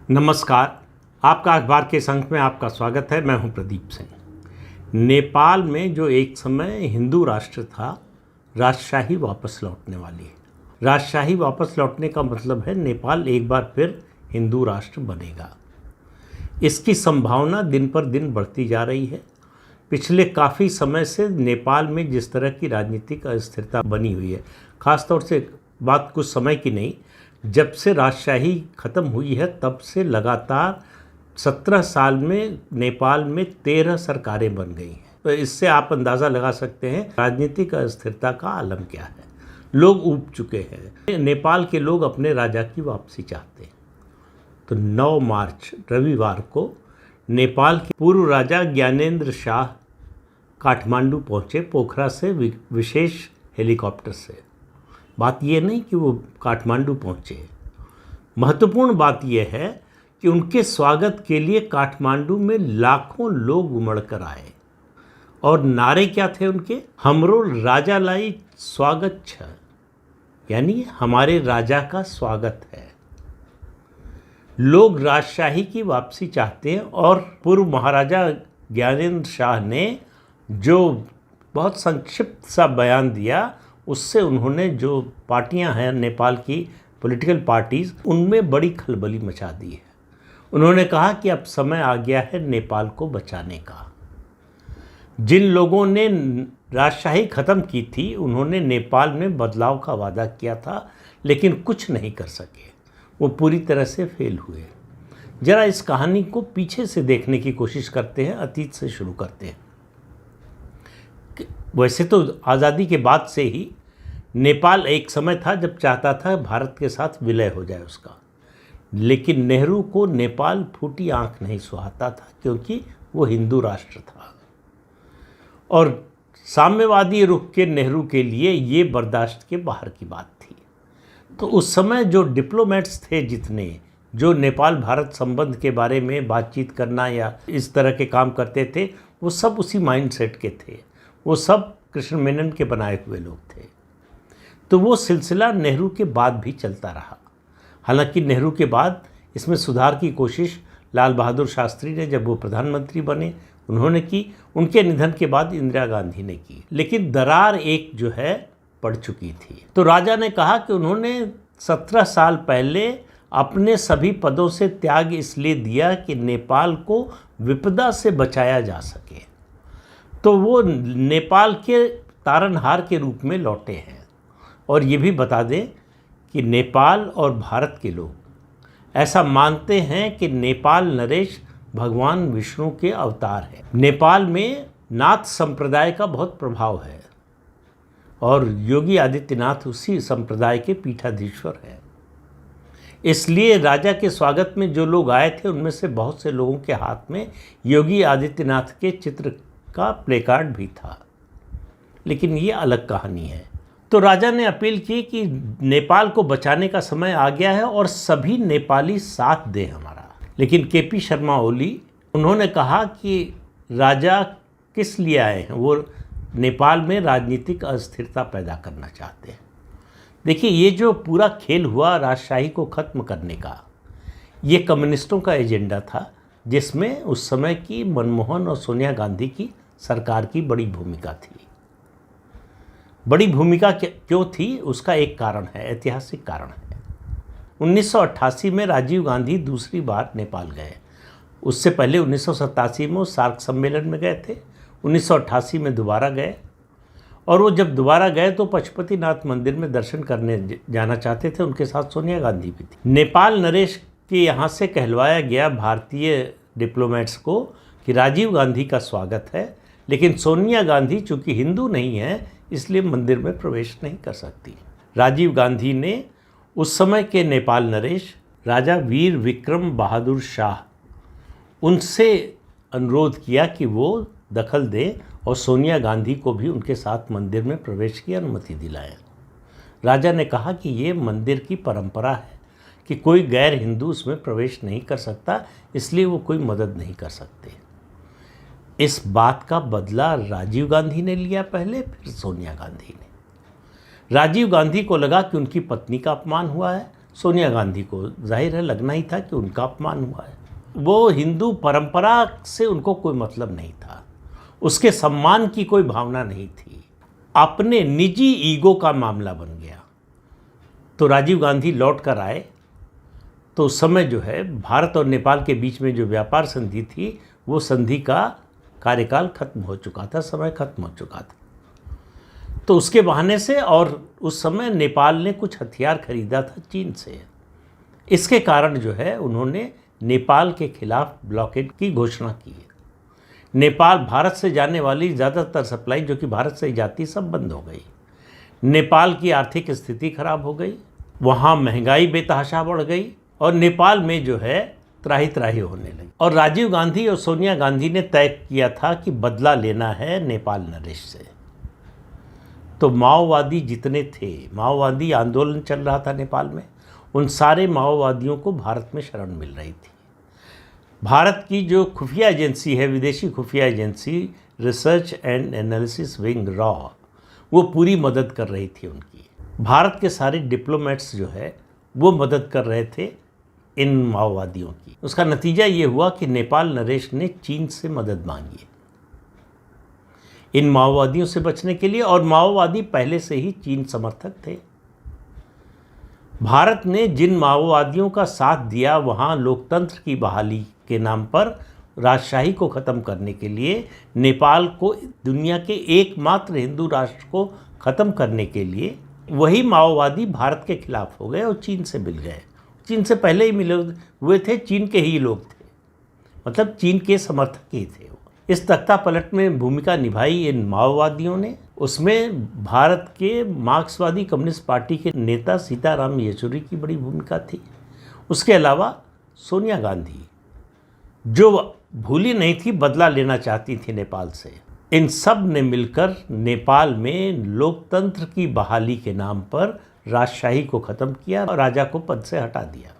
नमस्कार। आपका अखबार के संग में आपका स्वागत है। मैं हूं प्रदीप सिंह। नेपाल में जो एक समय हिंदू राष्ट्र था, राजशाही वापस लौटने वाली है। राजशाही वापस लौटने का मतलब है नेपाल एक बार फिर हिंदू राष्ट्र बनेगा। इसकी संभावना दिन पर दिन बढ़ती जा रही है। पिछले काफ़ी समय से नेपाल में जिस तरह की राजनीतिक अस्थिरता बनी हुई है, ख़ासतौर से बात कुछ समय की नहीं, जब से राजशाही ख़त्म हुई है तब से लगातार 17 साल में नेपाल में 13 सरकारें बन गई हैं। तो इससे आप अंदाज़ा लगा सकते हैं राजनीतिक अस्थिरता का आलम क्या है। लोग ऊब चुके हैं। नेपाल के लोग अपने राजा की वापसी चाहते हैं। तो 9 मार्च रविवार को नेपाल के पूर्व राजा ज्ञानेन्द्र शाह काठमांडू पहुँचे, पोखरा से विशेष हेलीकॉप्टर से। बात यह नहीं कि वो काठमांडू पहुँचे, महत्वपूर्ण बात यह है कि उनके स्वागत के लिए काठमांडू में लाखों लोग उमड़ कर आए। और नारे क्या थे उनके? हमरो राजा लाई स्वागत छ, यानी हमारे राजा का स्वागत है। लोग राजशाही की वापसी चाहते हैं और पूर्व महाराजा ज्ञानेन्द्र शाह ने जो बहुत संक्षिप्त सा बयान दिया, उससे उन्होंने जो पार्टियां हैं नेपाल की पॉलिटिकल पार्टीज़, उनमें बड़ी खलबली मचा दी है। उन्होंने कहा कि अब समय आ गया है नेपाल को बचाने का। जिन लोगों ने राजशाही ख़त्म की थी, उन्होंने नेपाल में बदलाव का वादा किया था, लेकिन कुछ नहीं कर सके। वो पूरी तरह से फेल हुए। ज़रा इस कहानी को पीछे से देखने की कोशिश करते हैं, अतीत से शुरू करते हैं। वैसे तो आज़ादी के बाद से ही नेपाल एक समय था जब चाहता था भारत के साथ विलय हो जाए उसका, लेकिन नेहरू को नेपाल फूटी आंख नहीं सुहाता था, क्योंकि वो हिंदू राष्ट्र था और साम्यवादी रुख के नेहरू के लिए ये बर्दाश्त के बाहर की बात थी। तो उस समय जो डिप्लोमेट्स थे, जितने जो नेपाल भारत संबंध के बारे में बातचीत करना या इस तरह के काम करते थे, वो सब उसी माइंडसेट के थे। वो सब कृष्ण मेनन के बनाए हुए लोग थे। तो वो सिलसिला नेहरू के बाद भी चलता रहा। हालांकि नेहरू के बाद इसमें सुधार की कोशिश लाल बहादुर शास्त्री ने, जब वो प्रधानमंत्री बने, उन्होंने की। उनके निधन के बाद इंदिरा गांधी ने की। लेकिन दरार एक जो है पड़ चुकी थी। तो राजा ने कहा कि उन्होंने 17 साल पहले अपने सभी पदों से त्याग इसलिए दिया कि नेपाल को विपदा से बचाया जा सके। तो वो नेपाल के तारनहार के रूप में लौटे हैं। और ये भी बता दें कि नेपाल और भारत के लोग ऐसा मानते हैं कि नेपाल नरेश भगवान विष्णु के अवतार है। नेपाल में नाथ संप्रदाय का बहुत प्रभाव है और योगी आदित्यनाथ उसी संप्रदाय के पीठाधीश्वर हैं। इसलिए राजा के स्वागत में जो लोग आए थे, उनमें से बहुत से लोगों के हाथ में योगी आदित्यनाथ के चित्र का प्लेकार्ड भी था। लेकिन ये अलग कहानी है। तो राजा ने अपील की कि नेपाल को बचाने का समय आ गया है और सभी नेपाली साथ दें हमारा। लेकिन केपी शर्मा ओली, उन्होंने कहा कि राजा किस लिए आए हैं? वो नेपाल में राजनीतिक अस्थिरता पैदा करना चाहते हैं। देखिए, ये जो पूरा खेल हुआ राजशाही को ख़त्म करने का, ये कम्युनिस्टों का एजेंडा था, जिसमें उस समय की मनमोहन और सोनिया गांधी की सरकार की बड़ी भूमिका थी। बड़ी भूमिका क्यों थी? उसका एक कारण है, ऐतिहासिक कारण है। 1988 में राजीव गांधी दूसरी बार नेपाल गए। उससे पहले 1987 में वो सार्क सम्मेलन में गए थे। 1988 में दोबारा गए और वो जब दोबारा गए तो पशुपतिनाथ मंदिर में दर्शन करने जाना चाहते थे। उनके साथ सोनिया गांधी भी थी। नेपाल नरेश के यहाँ से कहलवाया गया भारतीय डिप्लोमेट्स को कि राजीव गांधी का स्वागत है, लेकिन सोनिया गांधी चूँकि हिंदू नहीं है, इसलिए मंदिर में प्रवेश नहीं कर सकती। राजीव गांधी ने उस समय के नेपाल नरेश राजा वीर विक्रम बहादुर शाह, उनसे अनुरोध किया कि वो दखल दें और सोनिया गांधी को भी उनके साथ मंदिर में प्रवेश की अनुमति दिलाएं। राजा ने कहा कि ये मंदिर की परंपरा है कि कोई गैर हिंदू उसमें प्रवेश नहीं कर सकता, इसलिए वो कोई मदद नहीं कर सकते। इस बात का बदला राजीव गांधी ने लिया पहले, फिर सोनिया गांधी ने। राजीव गांधी को लगा कि उनकी पत्नी का अपमान हुआ है, सोनिया गांधी को जाहिर है लगना ही था कि उनका अपमान हुआ है। वो हिंदू परंपरा से उनको कोई मतलब नहीं था, उसके सम्मान की कोई भावना नहीं थी, अपने निजी ईगो का मामला बन गया। तो राजीव गांधी लौट कर आए तो उस समय जो है भारत और नेपाल के बीच में जो व्यापार संधि थी, वो संधि का कार्यकाल खत्म हो चुका था, समय खत्म हो चुका था। तो उसके बहाने से, और उस समय नेपाल ने कुछ हथियार खरीदा था चीन से, इसके कारण जो है उन्होंने नेपाल के खिलाफ ब्लॉकेड की घोषणा की है। नेपाल भारत से जाने वाली ज़्यादातर सप्लाई जो कि भारत से जाती सब बंद हो गई। नेपाल की आर्थिक स्थिति खराब हो गई, वहाँ महंगाई बेतहाशा बढ़ गई और नेपाल में जो है त्राही त्राही होने लगी। और राजीव गांधी और सोनिया गांधी ने तय किया था कि बदला लेना है नेपाल नरेश से। तो माओवादी जितने थे, माओवादी आंदोलन चल रहा था नेपाल में, उन सारे माओवादियों को भारत में शरण मिल रही थी। भारत की जो खुफिया एजेंसी है, विदेशी खुफिया agency research and analysis wing raw, वो पूरी मदद कर रही थी उनकी। भारत के सारे डिप्लोमेट्स जो है वो मदद कर रहे थे इन माओवादियों की। उसका नतीजा ये हुआ कि नेपाल नरेश ने चीन से मदद मांगी इन माओवादियों से बचने के लिए, और माओवादी पहले से ही चीन समर्थक थे। भारत ने जिन माओवादियों का साथ दिया, वहाँ लोकतंत्र की बहाली के नाम पर राजशाही को ख़त्म करने के लिए, नेपाल को दुनिया के एकमात्र हिंदू राष्ट्र को ख़त्म करने के लिए, वही माओवादी भारत के खिलाफ हो गए और चीन से मिल गए। चीन से पहले ही मिले हुए थे, चीन के ही लोग थे, मतलब चीन के समर्थक ही थे। इस तख्ता पलट में भूमिका निभाई इन माओवादियों ने। उसमें भारत के मार्क्सवादी कम्युनिस्ट पार्टी के नेता सीताराम येचुरी की बड़ी भूमिका थी। उसके अलावा सोनिया गांधी, जो भूली नहीं थी, बदला लेना चाहती थी नेपाल से, इन सब ने मिलकर नेपाल में लोकतंत्र की बहाली के नाम पर राजशाही को ख़त्म किया और राजा को पद से हटा दिया।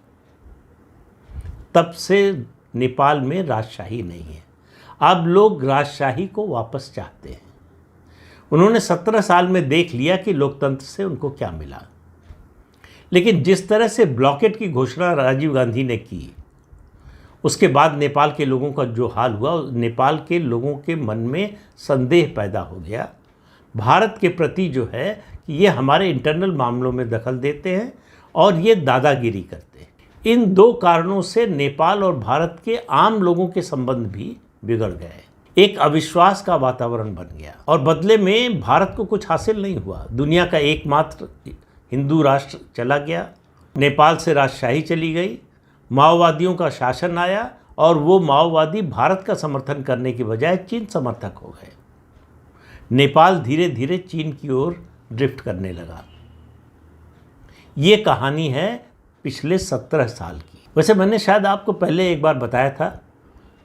तब से नेपाल में राजशाही नहीं है। अब लोग राजशाही को वापस चाहते हैं। उन्होंने 17 साल में देख लिया कि लोकतंत्र से उनको क्या मिला। लेकिन जिस तरह से ब्लॉकेट की घोषणा राजीव गांधी ने की, उसके बाद नेपाल के लोगों का जो हाल हुआ, नेपाल के लोगों के मन में संदेह पैदा हो गया भारत के प्रति, जो है कि ये हमारे इंटरनल मामलों में दखल देते हैं और ये दादागिरी करते हैं। इन दो कारणों से नेपाल और भारत के आम लोगों के संबंध भी बिगड़ गए। एक अविश्वास का वातावरण बन गया और बदले में भारत को कुछ हासिल नहीं हुआ। दुनिया का एकमात्र हिंदू राष्ट्र चला गया, नेपाल से राजशाही चली गई, माओवादियों का शासन आया और वो माओवादी भारत का समर्थन करने की बजाय चीन समर्थक हो गए। नेपाल धीरे धीरे चीन की ओर ड्रिफ्ट करने लगा। ये कहानी है पिछले 17 साल की। वैसे मैंने शायद आपको पहले एक बार बताया था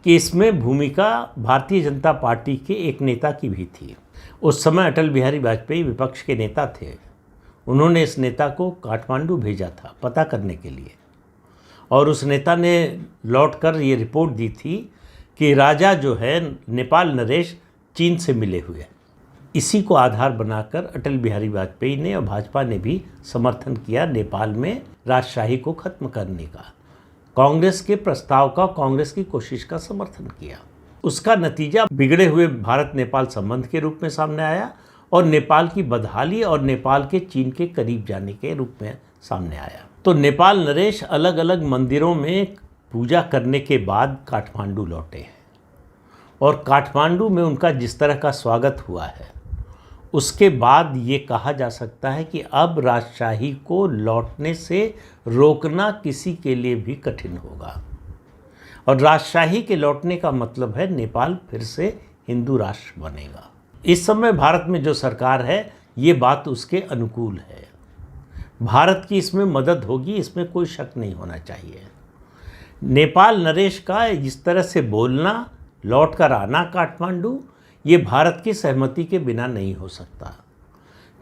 कि इसमें भूमिका भारतीय जनता पार्टी के एक नेता की भी थी। उस समय अटल बिहारी वाजपेयी विपक्ष के नेता थे। उन्होंने इस नेता को काठमांडू भेजा था पता करने के लिए, और उस नेता ने लौटकर ये रिपोर्ट दी थी कि राजा जो है नेपाल नरेश चीन से मिले हुए हैं। इसी को आधार बनाकर अटल बिहारी वाजपेयी ने और भाजपा ने भी समर्थन किया नेपाल में राजशाही को खत्म करने का। कांग्रेस के प्रस्ताव का, कांग्रेस की कोशिश का समर्थन किया। उसका नतीजा बिगड़े हुए भारत नेपाल संबंध के रूप में सामने आया और नेपाल की बदहाली और नेपाल के चीन के करीब जाने के रूप में सामने आया। तो नेपाल नरेश अलग अलग मंदिरों में पूजा करने के बाद काठमांडू लौटे हैं, और काठमांडू में उनका जिस तरह का स्वागत हुआ है, उसके बाद ये कहा जा सकता है कि अब राजशाही को लौटने से रोकना किसी के लिए भी कठिन होगा। और राजशाही के लौटने का मतलब है नेपाल फिर से हिंदू राष्ट्र बनेगा। इस समय भारत में जो सरकार है, ये बात उसके अनुकूल है। भारत की इसमें मदद होगी, इसमें कोई शक नहीं होना चाहिए। नेपाल नरेश का इस तरह से बोलना, लौट कर आना काठमांडू, ये भारत की सहमति के बिना नहीं हो सकता,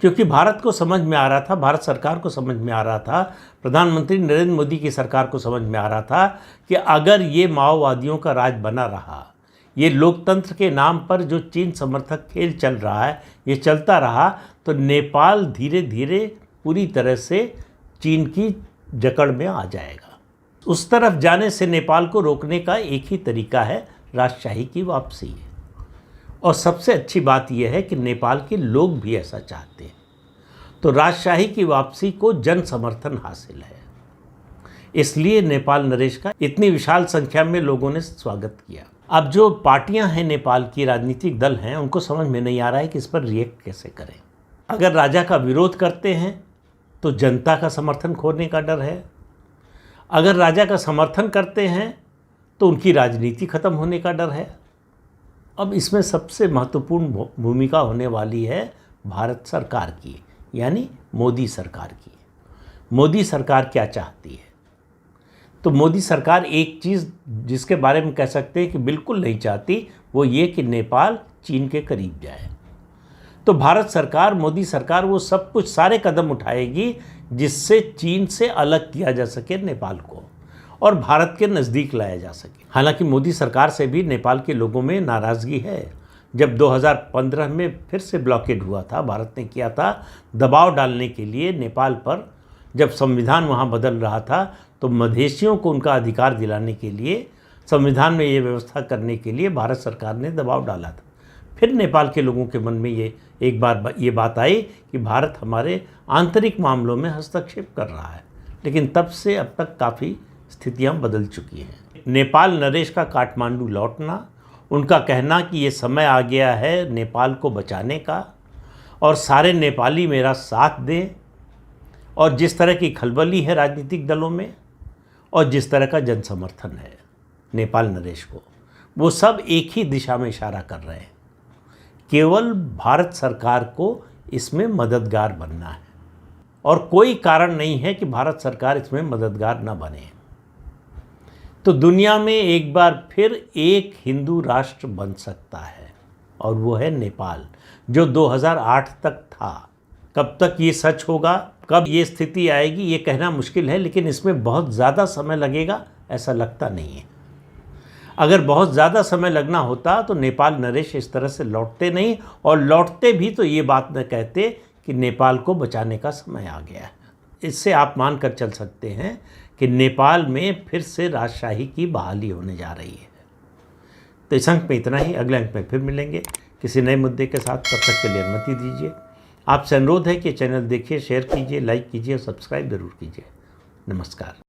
क्योंकि भारत को समझ में आ रहा था, भारत सरकार को समझ में आ रहा था, प्रधानमंत्री नरेंद्र मोदी की सरकार को समझ में आ रहा था कि अगर ये माओवादियों का राज बना रहा, ये लोकतंत्र के नाम पर जो चीन समर्थक खेल चल रहा है, ये चलता रहा, तो नेपाल धीरे धीरे पूरी तरह से चीन की जकड़ में आ जाएगा। उस तरफ जाने से नेपाल को रोकने का एक ही तरीका है, राजशाही की वापसी। और सबसे अच्छी बात यह है कि नेपाल के लोग भी ऐसा चाहते हैं। तो राजशाही की वापसी को जन समर्थन हासिल है, इसलिए नेपाल नरेश का इतनी विशाल संख्या में लोगों ने स्वागत किया। अब जो पार्टियां हैं, नेपाल की राजनीतिक दल हैं, उनको समझ में नहीं आ रहा है कि इस पर रिएक्ट कैसे करें। अगर राजा का विरोध करते हैं तो जनता का समर्थन खोने का डर है, अगर राजा का समर्थन करते हैं तो उनकी राजनीति खत्म होने का डर है। अब इसमें सबसे महत्वपूर्ण भूमिका होने वाली है भारत सरकार की, यानी मोदी सरकार की। मोदी सरकार क्या चाहती है? तो मोदी सरकार एक चीज़ जिसके बारे में कह सकते हैं कि बिल्कुल नहीं चाहती, वो ये कि नेपाल चीन के करीब जाए। तो भारत सरकार, मोदी सरकार वो सब कुछ, सारे कदम उठाएगी जिससे चीन से अलग किया जा सके नेपाल को और भारत के नज़दीक लाया जा सके। हालांकि मोदी सरकार से भी नेपाल के लोगों में नाराज़गी है। जब 2015 में फिर से ब्लॉकेड हुआ था, भारत ने किया था दबाव डालने के लिए नेपाल पर, जब संविधान वहाँ बदल रहा था, तो मधेशियों को उनका अधिकार दिलाने के लिए, संविधान में ये व्यवस्था करने के लिए भारत सरकार ने दबाव डाला था। फिर नेपाल के लोगों के मन में एक बार ये बात आई कि भारत हमारे आंतरिक मामलों में हस्तक्षेप कर रहा है, लेकिन तब से अब तक काफ़ी स्थितियाँ बदल चुकी हैं। नेपाल नरेश का काठमांडू लौटना, उनका कहना कि ये समय आ गया है नेपाल को बचाने का और सारे नेपाली मेरा साथ दें, और जिस तरह की खलबली है राजनीतिक दलों में और जिस तरह का जन समर्थन है नेपाल नरेश को, वो सब एक ही दिशा में इशारा कर रहे हैं। केवल भारत सरकार को इसमें मददगार बनना है और कोई कारण नहीं है कि भारत सरकार इसमें मददगार न बने। तो दुनिया में एक बार फिर एक हिंदू राष्ट्र बन सकता है और वो है नेपाल, जो 2008 तक था। कब तक ये सच होगा, कब ये स्थिति आएगी, ये कहना मुश्किल है, लेकिन इसमें बहुत ज़्यादा समय लगेगा ऐसा लगता नहीं है। अगर बहुत ज़्यादा समय लगना होता तो नेपाल नरेश इस तरह से लौटते नहीं, और लौटते भी तो ये बात न कहते कि नेपाल को बचाने का समय आ गया है। इससे आप मान कर चल सकते हैं कि नेपाल में फिर से राजशाही की बहाली होने जा रही है। तो इस अंक में इतना ही, अगले अंक में फिर मिलेंगे किसी नए मुद्दे के साथ। तब तक के लिए अनुमति दीजिए। आपसे अनुरोध है कि चैनल देखिए, शेयर कीजिए, लाइक कीजिए और सब्सक्राइब ज़रूर कीजिए। नमस्कार।